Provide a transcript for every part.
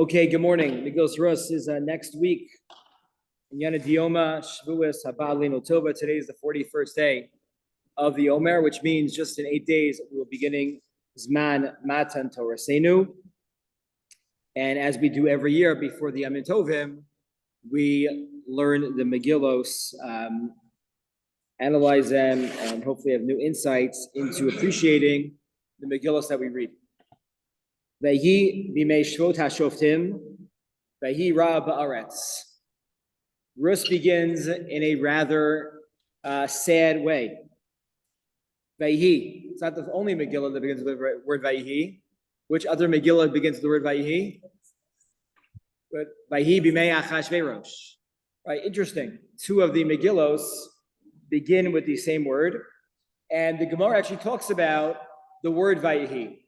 Okay, good morning. Migos Rus is next week. Yana Dioma, Shavuos, Haba Leino Tova. Today is the 41st day of the Omer, which means just in 8 days we will be beginning Zman Matan Torah Senu. And as we do every year before the Yom Tovim, we learn the Megillos, analyze them, and hopefully have new insights into appreciating the Megillos that we read. Vayhi b'mei shvot hashoftim, vayhi ra ba'aretz. Rus begins in a rather sad way. Vayhi. It's not the only Megillah that begins with the word Vayhi. Which other Megillah begins with the word Vayhi? But Vayhi b'mei Achashverosh. Right, interesting. Two of the Megillos begin with the same word. And the Gemara actually talks about the word Vayhi.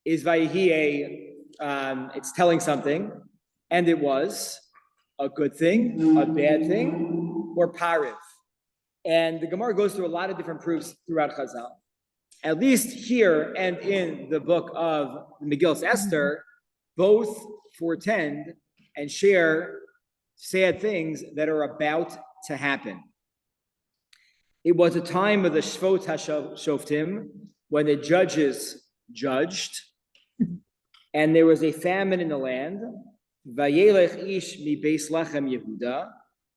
Is Vayhi it's telling something, and it was a good thing, a bad thing, or pariv. And the Gemara goes through a lot of different proofs throughout Chazal. At least here and in the book of Megillas Esther, both portend and share sad things that are about to happen. It was a time of the Shvot HaShoftim, when the judges judged, and there was a famine in the land. Vayelech ish mi Beis Lachem Yehuda,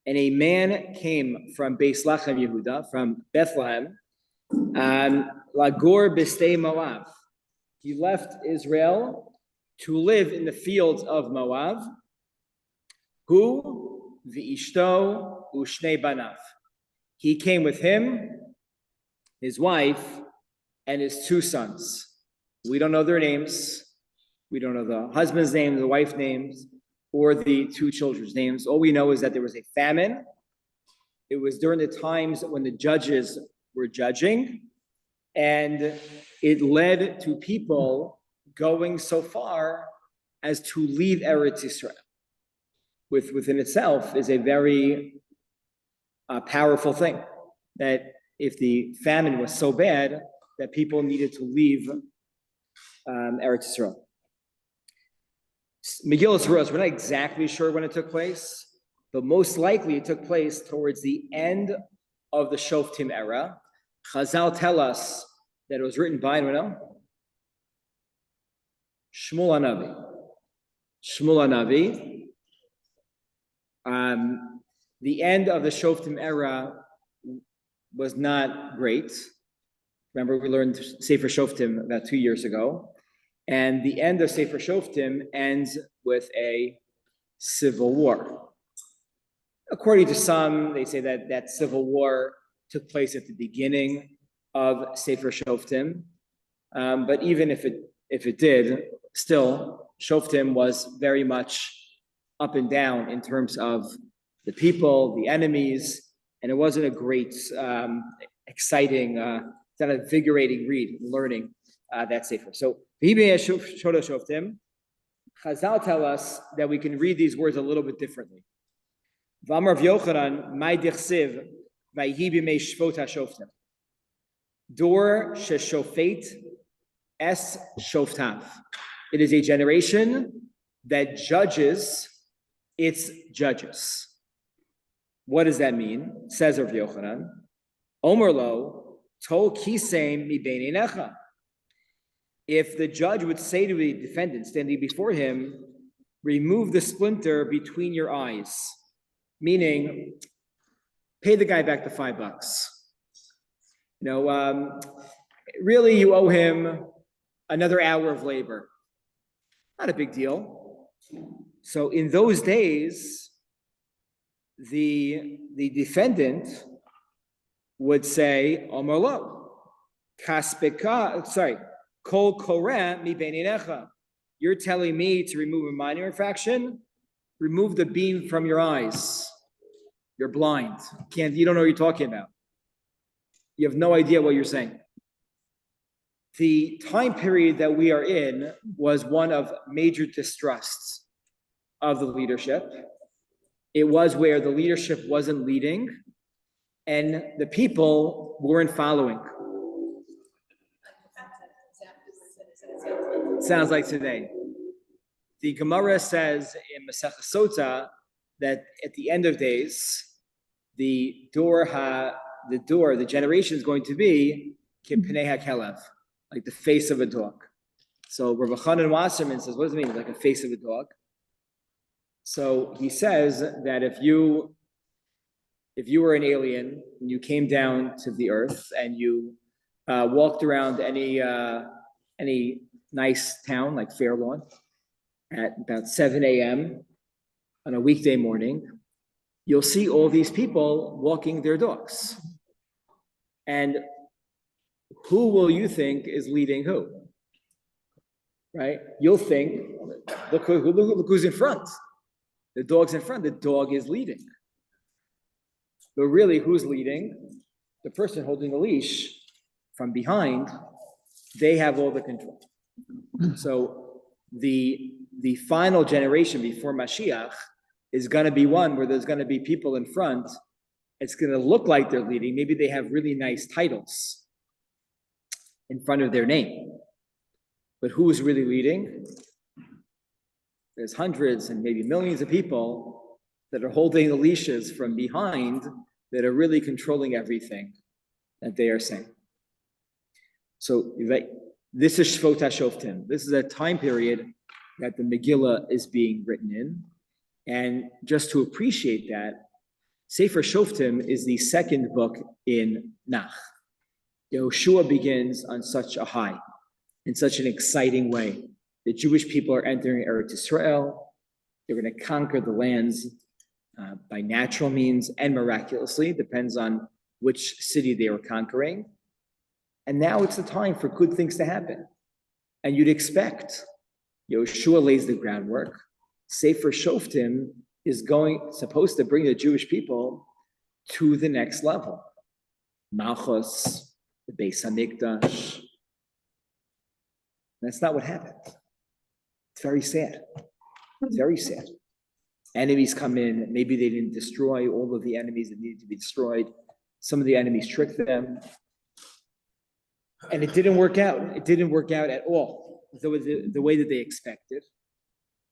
and a man came from Beis Lachem Yehuda, from Bethlehem, Lagor b'stei Moav. He left Israel to live in the fields of Moav. Hu v'ishto u'shnei banav. He came with him, his wife, and his two sons. We don't know their names. We don't know the husband's name, the wife's names, or the two children's names. All we know is that there was a famine. It was during the times when the judges were judging, and it led to people going so far as to leave Eretz Yisrael. Within itself is a very powerful thing, that if the famine was so bad that people needed to leave Eretz Yisrael. Megillas Rus, we're not exactly sure when it took place, but most likely it took place towards the end of the Shoftim era. Chazal tell us that it was written by, anyone know? Shmuel HaNavi. Shmuel HaNavi. The end of the Shoftim era was not great. Remember, we learned Sefer Shoftim about 2 years ago. And the end of Sefer Shoftim ends with a civil war. According to some, they say that that civil war took place at the beginning of Sefer Shoftim. But even if it did, still, Shoftim was very much up and down in terms of the people, the enemies, and it wasn't a great, exciting, it's not a invigorating read, learning that Sefer. So, Shoftim, Chazal tell us that we can read these words a little bit differently. V'amar Yochanan, my dichsiv, vayhi b'mei shvot hashoftim. Dor sheshofet es shoftav. It is a generation that judges its judges. What does that mean? Says Rav Yochanan, Omer lo, tol kiseim mi beinecha. If the judge would say to the defendant standing before him, remove the splinter between your eyes, meaning pay the guy back the $5. Really you owe him another hour of labor. Not a big deal. So in those days, the defendant would say, Omar lo, Kol koreh mi beininecha. You're telling me to remove a minor infraction? Remove the beam from your eyes. You're blind. You don't know what you're talking about. You have no idea what you're saying. The time period that we are in was one of major distrust of the leadership. It was where the leadership wasn't leading and the people weren't following. Sounds like today. the Gemara says in Masechah Sota that at the end of days, the generation is going to be Kipnei HaKelev, like the face of a dog. So Rabbi Chanan Wasserman says, what does it mean? Like a face of a dog. So he says that if you were an alien and you came down to the earth and you walked around any nice town like Fairlawn at about 7 a.m. on a weekday morning, you'll see all these people walking their dogs. And who will you think is leading who? Right? You'll think, look who's in front. The dog's in front. The dog is leading. But really, who's leading? The person holding the leash from behind, they have all the control. So the final generation before Mashiach is going to be one where there's going to be people in front. It's going to look like they're leading. Maybe they have really nice titles in front of their name. But who is really leading? There's hundreds and maybe millions of people that are holding the leashes from behind that are really controlling everything that they are saying. So this is Shvot HaShoftim. This is a time period that the Megillah is being written in. And just to appreciate that, Sefer Shoftim is the second book in Nach. Yehoshua begins on such a high, in such an exciting way. The Jewish people are entering Eretz Israel. They're going to conquer the lands by natural means and miraculously, depends on which city they were conquering. And now it's the time for good things to happen. And you'd expect. Yehoshua lays the groundwork. Sefer Shoftim is supposed to bring the Jewish people to the next level. Malchus, the Beis Hamikdash. That's not what happened. It's very sad. It's very sad. Enemies come in. Maybe they didn't destroy all of the enemies that needed to be destroyed. Some of the enemies tricked them. And it didn't work out. It didn't work out at all the way that they expected.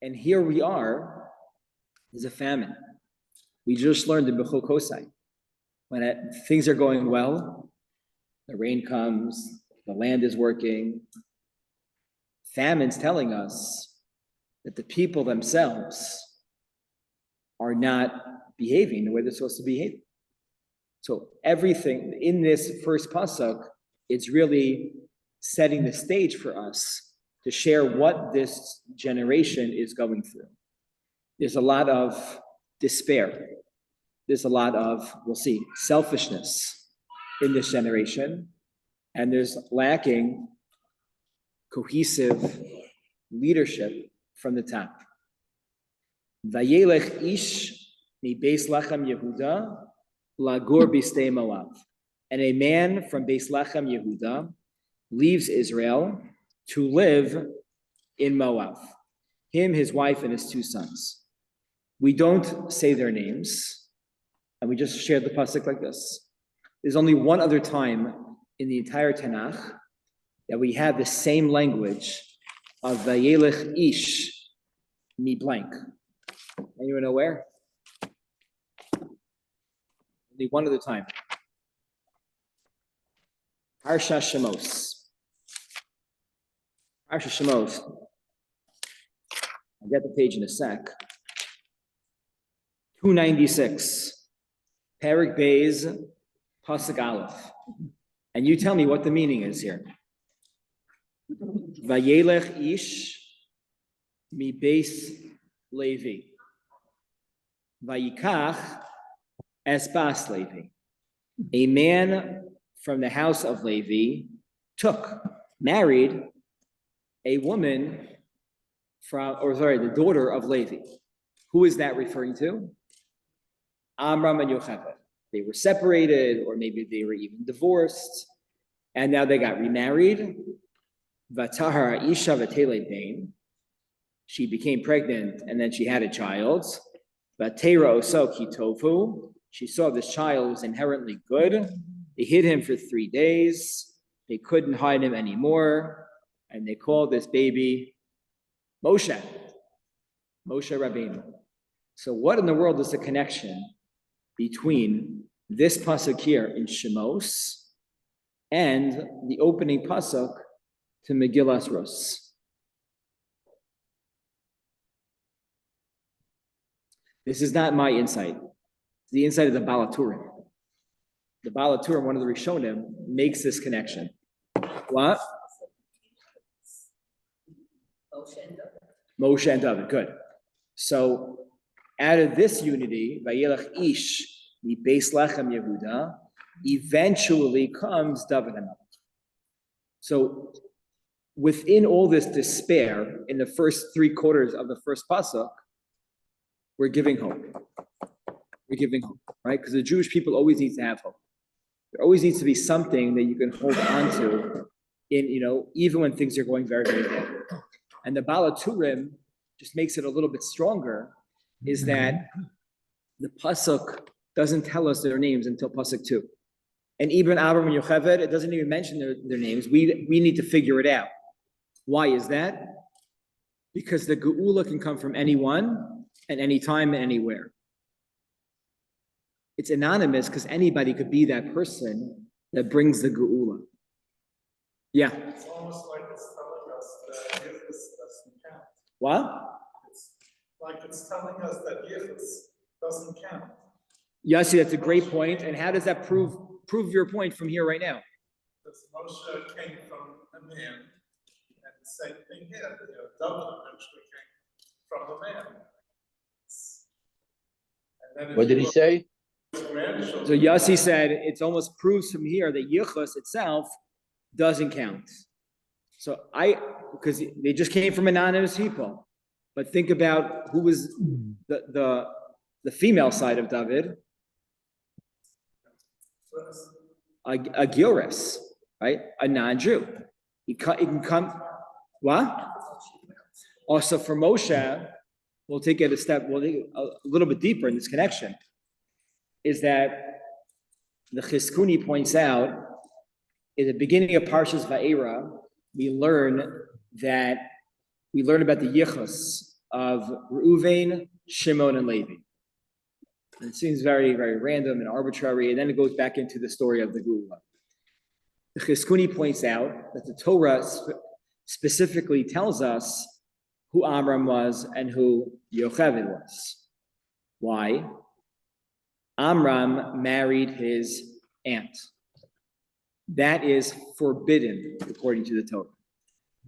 And here we are. There's a famine. We just learned in Bechol Kosai. When things are going well, the rain comes, the land is working. Famine's telling us that the people themselves are not behaving the way they're supposed to behave. So everything in this first pasuk, it's really setting the stage for us to share what this generation is going through. There's a lot of despair. There's a lot of, we'll see, selfishness in this generation. And there's lacking cohesive leadership from the top. Vayelech ish mi Beis Lechem Yehuda lagur b'stei Moav. And a man from Beis Lechem Yehuda leaves Israel to live in Moab. Him, his wife, and his two sons. We don't say their names, and we just shared the pasuk like this. There's only one other time in the entire Tanakh that we have the same language of Vayelech ish mi blank. Anyone know where? Only one other time. Parsha Shemos. Parsha Shemos. I'll get the page in a sec. 296. Perek Beis, Pasuk Aleph. And you tell me what the meaning is here. Vayelech ish mi Beis Levi. Vayikach es bas Levi. A man from the house of Levi married a woman the daughter of Levi. Who is that referring to? Amram and Yocheved. They were separated, or maybe they were even divorced, and now they got remarried. Vatahar Isha Vatele Bain. She became pregnant, and then she had a child. Vatera Oso Kitofu. She saw this child was inherently good. They hid him for 3 days. They couldn't hide him anymore, and they called this baby Moshe. Moshe Rabbeinu. So what in the world is the connection between this pasuk here in Shemos and the opening pasuk to Megillas Rus? This is not my insight. It's the insight of the Balaturim. The Balaturim, one of the Rishonim, makes this connection. What? Moshe and David. Good. So out of this unity, Vayelach Ish, the Beis Lechem Yehuda, eventually comes David HaMelech. So within all this despair, in the first 3 quarters of the first pasuk, we're giving hope. We're giving hope, right? Because the Jewish people always need to have hope. There always needs to be something that you can hold on to in, even when things are going very, very bad. And the Balaturim just makes it a little bit stronger, is that the pasuk doesn't tell us their names until pasuk 2. And even Abram and Yocheved, it doesn't even mention their names. We need to figure it out. Why is that? Because the Geula can come from anyone, at any time, and anywhere. It's anonymous because anybody could be that person that brings the Geula. Yeah. It's almost like it's telling us that Yichus doesn't count. What? It's like it's telling us that Yichus doesn't count. Yossi, that's a great point. And how does that prove your point from here right now? Because Moshe came from a man, and the same thing here. David eventually came from a man. And then What did he say? So Yossi said it's almost proves from here that Yichus itself doesn't count. So because they just came from anonymous people, but think about who was the female side of David, a Gilres, right? A non-Jew. He can come. What? Also for Moshe, we'll take it a little bit deeper in this connection. Is that the Chizkuni points out in the beginning of Parshas Va'era, we learn about the yichus of Reuven, Shimon, and Levi. And it seems very, very random and arbitrary, and then it goes back into the story of the Geula. The Chizkuni points out that the Torah specifically tells us who Amram was and who Yocheved was. Why? Amram married his aunt. That is forbidden according to the Torah.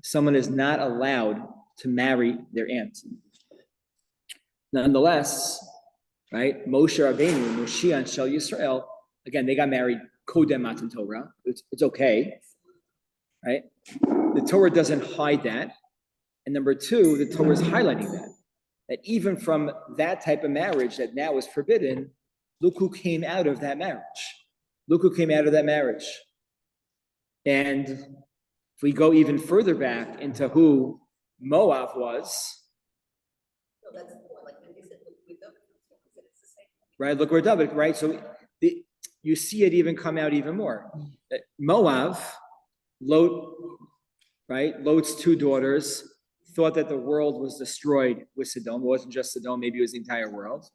Someone is not allowed to marry their aunt. Nonetheless, right, Moshe Rabbeinu, Moshiach and Shel Yisrael, again, they got married Kodem Matan Torah. It's okay, right? The Torah doesn't hide that. And number 2, the Torah is highlighting that even from that type of marriage that now is forbidden, look who came out of that marriage. Look who came out of that marriage. And if we go even further back into who Moab was, right? Look where David, right? So you see it even come out even more. Moab, Lot, right? Lot's 2 daughters thought that the world was destroyed with Sodom. It wasn't just Sodom, maybe it was the entire world.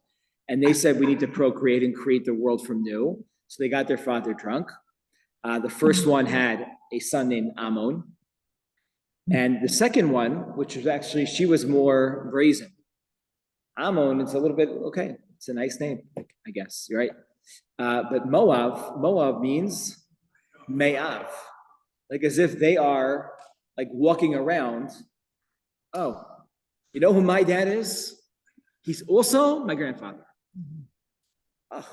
And they said, we need to procreate and create the world from new. So they got their father drunk. The first one had a son named Ammon. And the second one, which was actually, she was more brazen. Ammon, it's a little bit, okay, it's a nice name, I guess, right? But Moab means Me'av. Like as if they are like walking around. Oh, you know who my dad is? He's also my grandfather. Oh,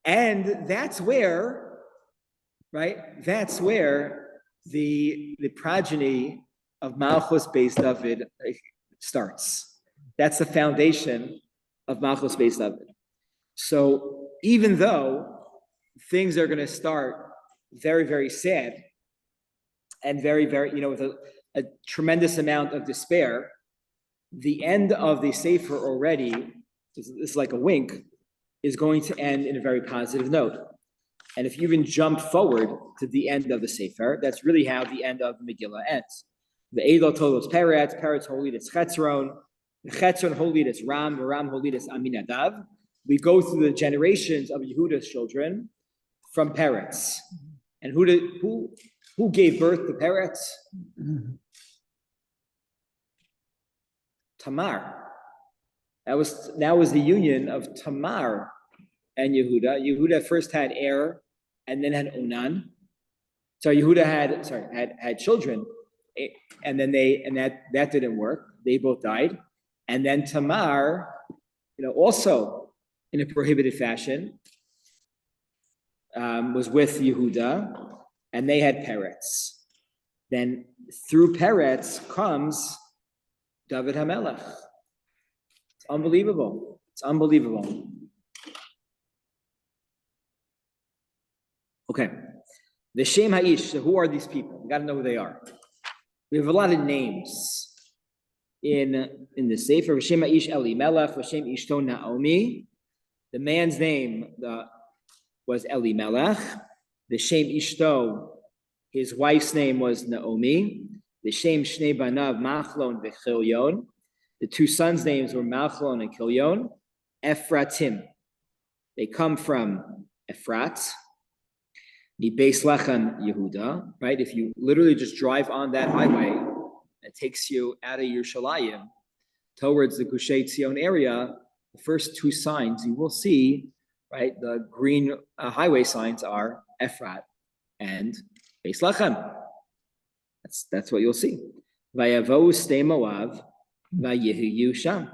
and that's where, right? That's where the progeny of Malchus Beis David starts. That's the foundation of Malchus Beis David. So even though things are going to start very, very sad and very, very, with a tremendous amount of despair, the end of the Sefer already, it's like a wink, is going to end in a very positive note. And if you even jump forward to the end of the Sefer, that's really how the end of the Megillah ends. The Eidol Tolos Peretz, Peretz Holidus Chetzron, the Chetzron Holidus Ram, the Ram Holidus Aminadav. We go through the generations of Yehuda's children from Peretz. And who gave birth to Peretz? Tamar. That was the union of Tamar and Yehuda. Yehuda first had Er and then had Onan. So Yehuda had children, and then that didn't work. They both died. And then Tamar, also in a prohibited fashion, was with Yehuda, and they had Peretz. Then through Peretz comes David HaMelech. It's unbelievable. It's unbelievable. Okay. The Shem Ha'ish, so who are these people? We got to know who they are. We have a lot of names in the Sefer. Shem Ha'ish Elimelech, Shem Ishto Naomi. The man's name was Elimelech. The Shem Ishto, his wife's name was Naomi. The Shem Shnei Banav, Machlon v'Chilyon. The two sons' names were Machlon and Kilyon. Ephratim. They come from Ephrat. Beis Lechem Yehuda, right? If you literally just drive on that highway, it takes you out of Yerushalayim towards the Gushei Tzion area. The first two signs you will see, right? The green highway signs are Ephrat and Beis Lechem. That's what you'll see. Vayavo Stei Moav, Vayehu Sham,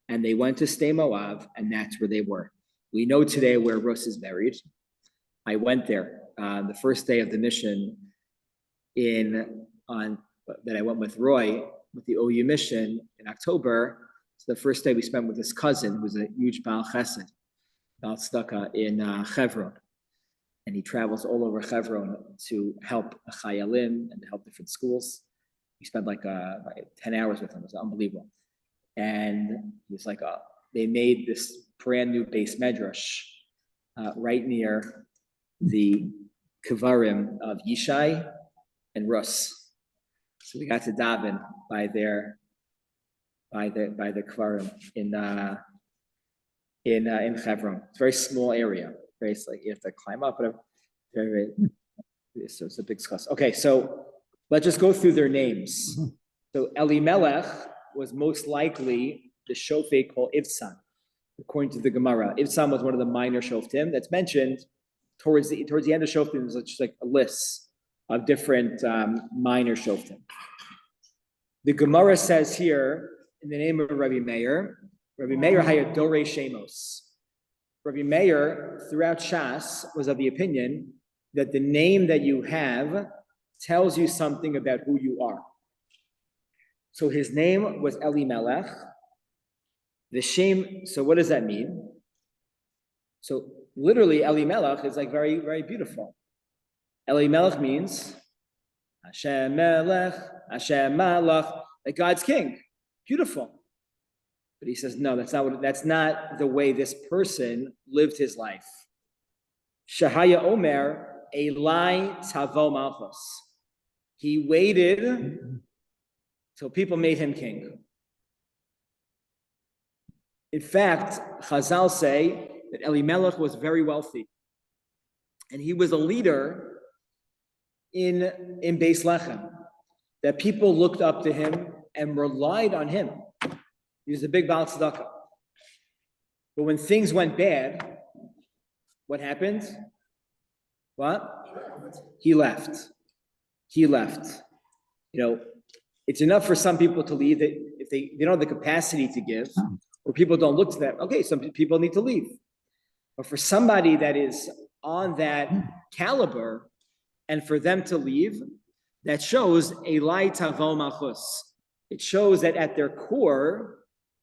and they went to Stei Moav, and that's where they were. We know today where Rus is buried. I went there the first day of the mission that I went with Roy with the OU mission in October. It's the first day we spent with his cousin, who was a huge Baal Chesed, Baal Tzedakah in Hebron. And he travels all over Hebron to help Chayalim and to help different schools. We spent like 10 hours with him. It was unbelievable. And he was like, they made this brand new base medrash right near the Kvarim of Yishai and Rus. So we got to daven by the Kvarim in Hebron. It's a very small area. Very like you have to climb up, whatever. So it's a big discuss. Okay, so let's just go through their names. So Elimelech was most likely the shofet called Ivsan, according to the Gemara. Ivsan was one of the minor shoftim that's mentioned towards the end of shoftim. There's just like a list of different minor shoftim. The Gemara says here in the name of Rabbi Meir Hayadore Shemos. Rabbi Meir, throughout Shas, was of the opinion that the name that you have tells you something about who you are. So his name was Elimelech. The Shem, so what does that mean? So literally, Elimelech is like very, very beautiful. Elimelech means Hashem Melech, Hashem Malach, like God's king. Beautiful. But he says, no, that's not the way this person lived his life. Shahaya Omer, Elai Tavo Malchus. He waited till people made him king. In fact, Chazal say that Elimelech was very wealthy. And he was a leader in Beis Lechem, that people looked up to him and relied on him. He was a big Baal Tzedakah. But when things went bad, what happened? What? He left. It's enough for some people to leave if they don't have the capacity to give, or people don't look to them. Okay, some people need to leave. But for somebody that is on that caliber, and for them to leave, that shows Elai Tavo Malchus. It shows that at their core,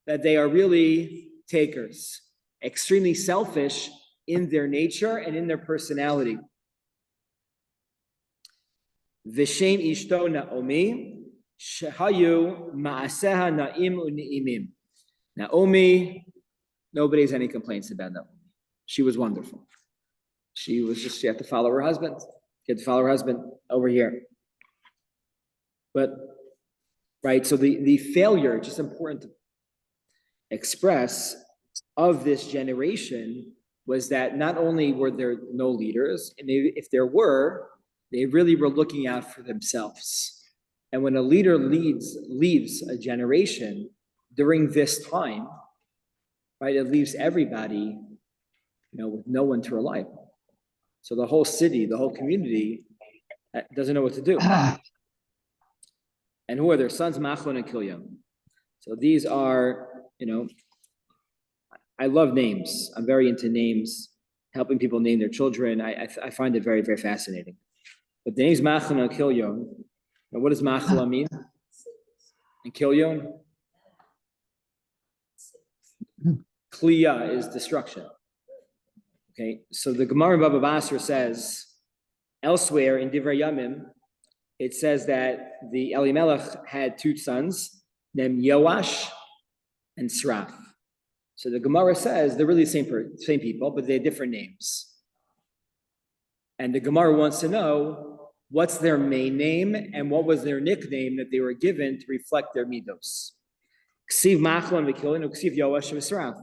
that they are really takers, extremely selfish in their nature and in their personality. V'shem ishto Naomi, shehayu ma'aseha na'im u'ni'imim. Naomi, nobody has any complaints about Naomi. She was wonderful. She had to follow her husband. She had to follow her husband over here. But right? So the failure, just important to express, of this generation was that not only were there no leaders, and if there were, they really were looking out for themselves. And when a leader leaves a generation during this time, right, it leaves everybody, with no one to rely on. So the whole city, the whole community doesn't know what to do. And who are their sons? Machlon and Kilyam. So these are, I love names. I'm very into names, helping people name their children. I find it very, very fascinating. But the name's Machlon and Kilyam. And what does Machlon mean? And Kilyam? Kliya is destruction. Okay, so the Gemara in Baba Basra says, elsewhere in Divrei Yamim, it says that the Elimelech had two sons named Yoash and Sraf. So the Gemara says they're really the same people, but they have different names. And the Gemara wants to know what's their main name and what was their nickname that they were given to reflect their midos. Ksiv Machlon v'Kilian, Ksiv Yoash v'Sraf.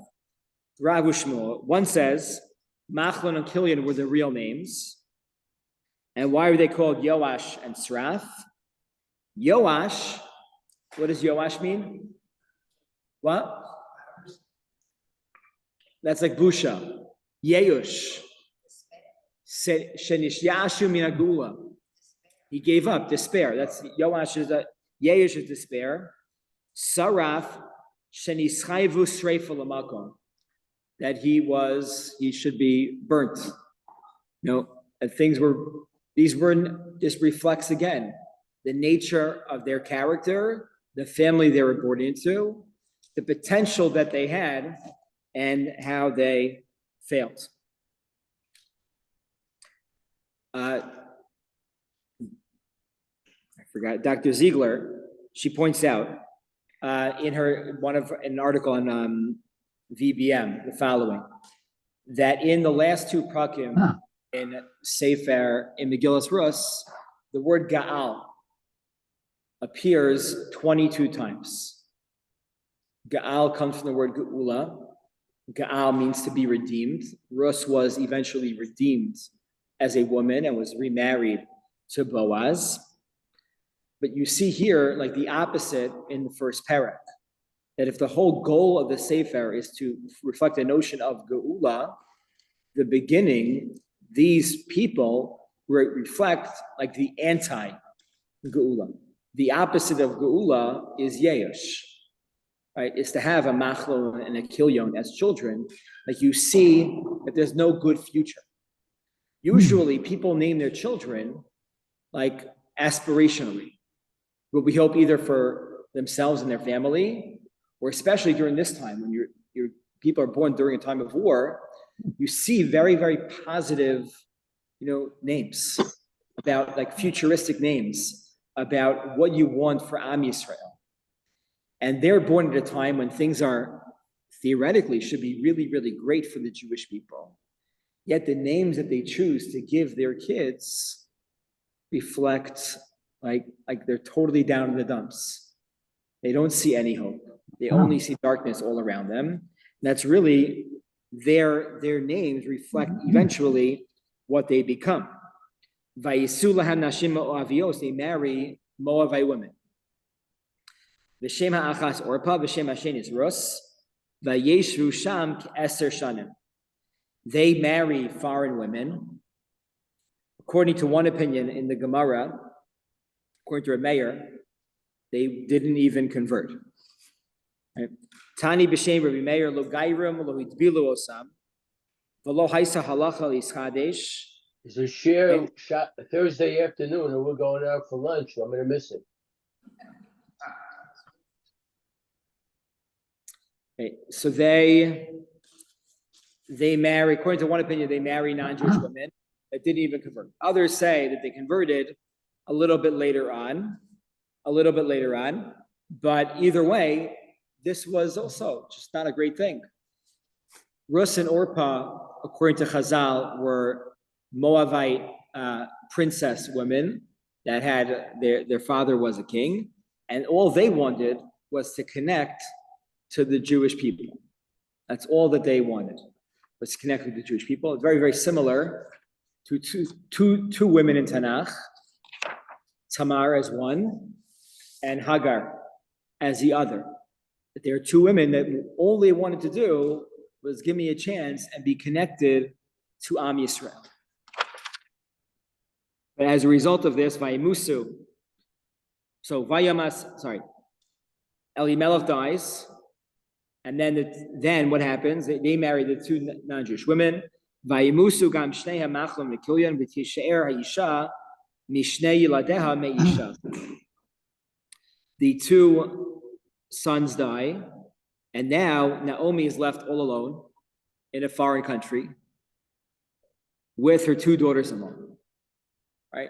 Rav Shmuel. One says Machlon and Kilian were the real names. And why are they called Yoash and Sraf? Yoash, what does Yoash mean? What? That's like Busha. Yeush. Shenishyashu minagula. He gave up, despair. That's Yoash is Yeush is despair. Saraf, Shenischayvu Sreifa Lamakom. That he should be burnt. And this reflects again the nature of their character, the family they were born into, the potential that they had, and how they failed. I forgot, Dr. Ziegler, she points out in an article on VBM, the following, that in the last two prakim in Sefer, in Megillas Rus, the word Ga'al appears 22 times. Ga'al comes from the word Ge'ula. Ga'al means to be redeemed. Rus was eventually redeemed as a woman and was remarried to Boaz. But you see here, like the opposite in the first parak, that if the whole goal of the Sefer is to reflect a notion of Ge'ula, the beginning, these people reflect like the anti-Ge'ula. The opposite of Ge'ula is Yeush, right? Is to have a Machlon and a Kilyon as children. Like you see that there's no good future. Usually people name their children like aspirationally, but we hope either for themselves and their family, or especially during this time when your people are born during a time of war, you see very, very positive, names about like futuristic names about what you want for Am Yisrael. And they're born at a time when things are theoretically should be really, really great for the Jewish people. Yet the names that they choose to give their kids reflect like they're totally down in the dumps. They don't see any hope. They only see darkness all around them. And that's really their names reflect eventually what they become. Vayisu lahem nashim mo'avios, they marry Moabite women. V'shem ha'achas Orpa, v'shem ha'shen is Rus, vayeshvu sham k'eser shanim. They marry foreign women. According to one opinion in the Gemara, according to a mayor, they didn't even convert. Right? Tani b'shem Rabbi Meir lo gairim lo hitbilu osam v'lo haisa halacha l'ischadesh. It's a Shiur Thursday afternoon, and we're going out for lunch. So I'm going to miss it. Okay, so they marry, according to one opinion, they marry non-Jewish women that didn't even convert. Others say that they converted a little bit later on. But either way, this was also just not a great thing. Rus and Orpa, according to Chazal, were Moabite princess women that had their father was a king, And all they wanted was to connect to the Jewish people. That's all that they wanted, was to connect with the Jewish people. It's very, very similar to two women in Tanakh, Tamar as one, and Hagar as the other. But there are two women that all they wanted to do was give me a chance and be connected to Am Yisrael. But as a result of this, Vayimusu, Elimelech dies, and then what happens? They marry the two non-Jewish women. Vayimusu gam shnei hamachlam nekilyan v'tishe'er ha'isha mishnei yiladeha me'isha. The two sons die, and now Naomi is left all alone in a foreign country with her two daughters-in-law. Right?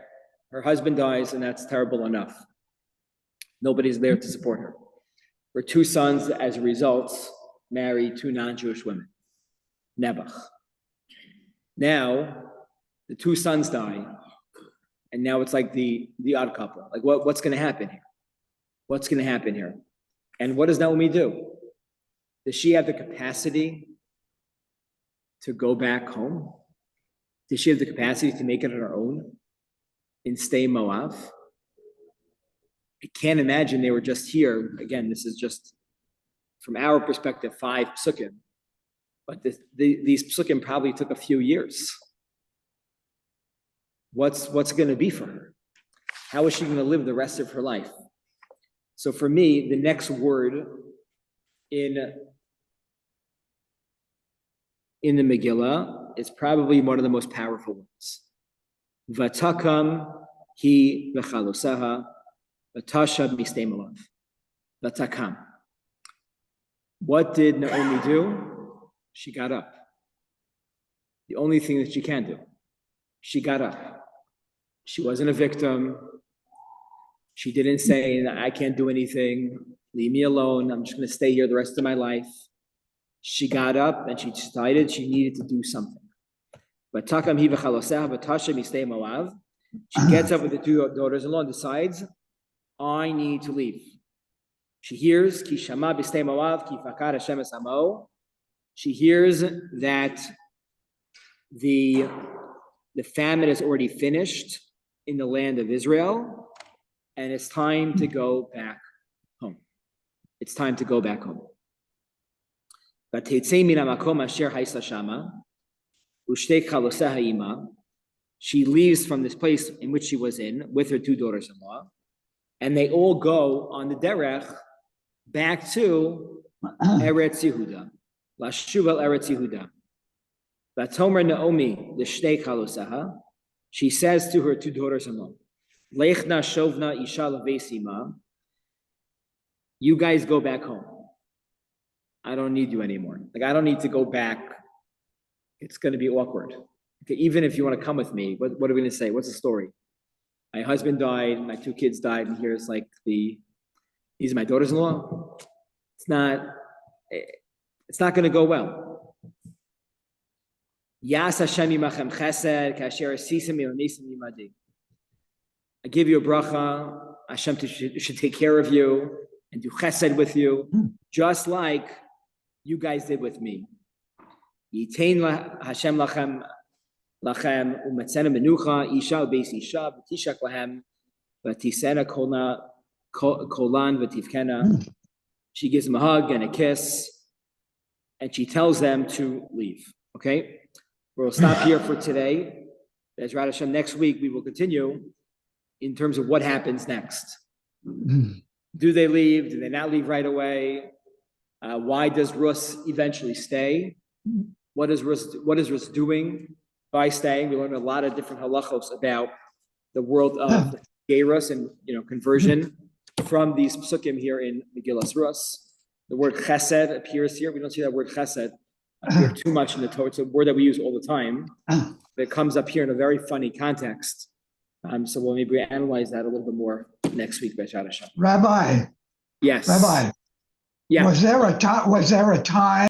Her husband dies, and that's terrible enough. Nobody's there to support her. Her two sons, as a result, marry two non-Jewish women. Nebuch. Now, the two sons die, and now it's like the odd couple. Like, what's going to happen here? What's going to happen here? And what does Naomi do? Does she have the capacity to go back home? Does she have the capacity to make it on her own and stay Moab? I can't imagine they were just here. Again, this is just, from our perspective, 5 psukim. But these psukim probably took a few years. What's going to be for her? How is she going to live the rest of her life? So for me, the next word in the Megillah is probably one of the most powerful ones. Vatakam hi v'chaloseha v'tashav mistei malav. Vatakam. What did Naomi do? She got up. The only thing that she can do. She got up. She wasn't a victim. She didn't say, I can't do anything. Leave me alone. I'm just going to stay here the rest of my life. She got up and she decided she needed to do something. But takam hi v'chaloseha v'tashav mistei malav. She gets up with the two daughters-in-law and decides, I need to leave. She hears, ki shama b'stei malav, ki fakad Hashem es amo. She hears that the famine is already finished in the land of Israel, and it's time to go back home. It's time to go back home. She leaves from this place in which she was in with her two daughters-in-law, and they all go on the derech back to Eretz Yehuda. Lashuv el Eretz Yehuda. Vatomer Naomi l'shnei chaloseha. She says to her two daughters-in-law, Lechna shovna isha leveisima. You guys go back home. I don't need you anymore. Like, I don't need to go back. It's going to be awkward. Okay, even if you want to come with me, what are we going to say? What's the story? My husband died, my 2 kids died, and here's like these are my daughters-in-law. It's not going to go well. Yas Hashem yimachem chesed kasher asisim yonisim yimadi. I give you a bracha. Hashem should take care of you and do chesed with you, just like you guys did with me. Yitain Hashem lachem umetzena menucha isha ubeis isha v'tishak lahem v'tisena kolan v'tivkena. She gives them a hug and a kiss, and she tells them to leave. Okay, we'll stop here for today. Bezrat Hashem, next week we will continue in terms of what happens next. Do they leave? Do they not leave right away? Why does Rus eventually stay? What is Rus doing by staying? We learned a lot of different halachos about the world of gerus and conversion from these psukim here in Megillas Rus. The word chesed appears here. We don't see that word chesed appear too much in the Torah. It's a word that we use all the time. But it comes up here in a very funny context. So we'll maybe analyze that a little bit more next week. Rabbi. Yes. Rabbi. Yeah. Was there a time